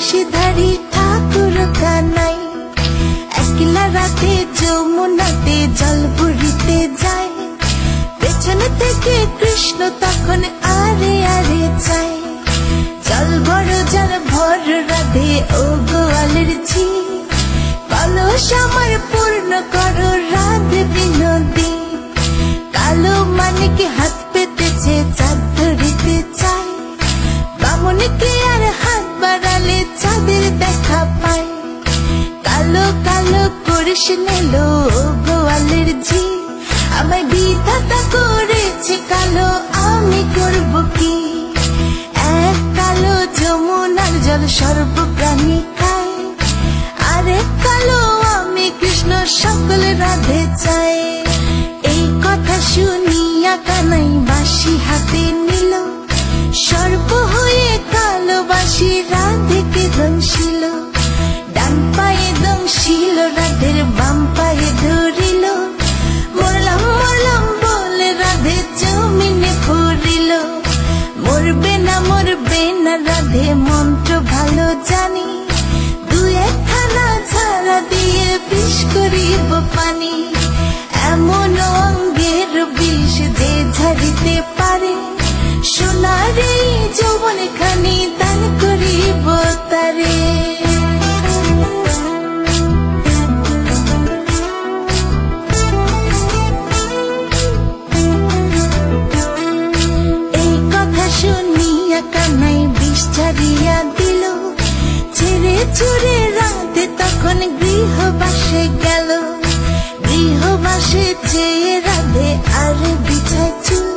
বিষধারী ঠাকুর কানাই একলা রাতে যমুনাতে জল ভরিতে যায়। পেছনে থেকে কৃষ্ণ তখন আরে আরে চায়। জল বড় জল ভর রাধে ও গোয়ালের ঝি, কলস আমার পূর্ণ করো রাধে বিনোদী। কালো মানিকে হাত পেতেছে চাঁদ ধরিতে চায়। বামুনকে আর হাত বাড়ালে চাঁদের দেখা পায়। কালো কালো করিস নিলো গোয়ালের ঝি, আমায় বিধাতা করেছে কালো, আমি করব কি? এক কালো যমুনার জল সর্বপ্রাণী খায়, আরেক কালো আমি কৃষ্ণ সকল রাধে চায়। এই কথা শুনিয়া কানাই বাঁশি হাতে নিল, সর্প হয়ে কালো বাঁশি রাধেকে দংশিল। ডান পায়ে দংশিল রাধের বাম পায়ে ধরিল, মরলাম মরলাম বলে রাধে জমিনে পড়িল। মরবে না রাধে মন্ত্র ভালো জানি, দু একখানা ঝাড়া দিয়ে বিষ করিব পানি। এমন অঙ্গের বিষ যে ঝাড়িতে পারে, সোনার এই যৌবন খানি দান করিব তারে। কানাই বিষ ছাড়িয়া দিল, ছেড়ে ছুড়ে রাধে তখন গৃহবাসে গেল। গৃহবাসে চেয়ে রাধে আর বিছায় চুল,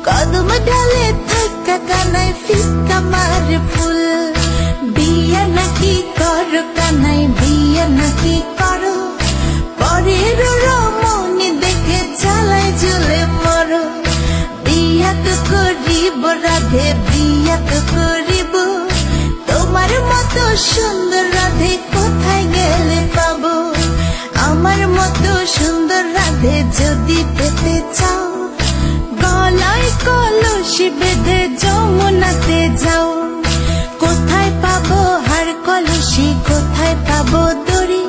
কদম ডালে থাকা কানাই ফিকা মারে ফুল। বিয়া নাকি করো কানাই বিয়া নাকি করো, পরের রমণী দেখে চালায় জ্বলে মরো। বিয়া তো করিব রাধে বিয়া তো করিব, তোমার মতো সুন্দর রাধে কোথায় গেলে পাবো? আমার মতো সুন্দর রাধে যদি পেতে চাও, গলায় কলসি বেঁধে যমুনাতে যাও। কোথায় পাবো হার কলসি, কোথায় পাবো দড়ি?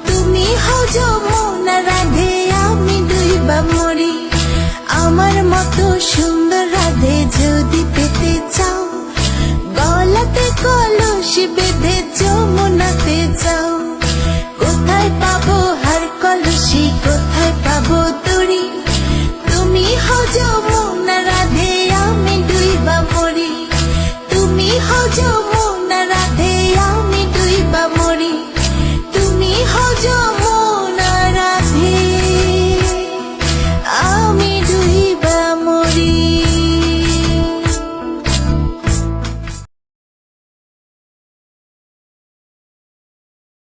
তুমি হও যমুনা রাধে, আমি ডুইবা মরি। আমার মতো সুন্দর রাধে যদি পেতে চাও, গলাতে কলসি বেঁধে যমুনাতে যাও। কোথায় পাবো হার কলসি, কোথায় পাবো দড়ি? তুমি হও যমুনা রাধে, আমি ডুইবা মরি। তুমি হও যমুনা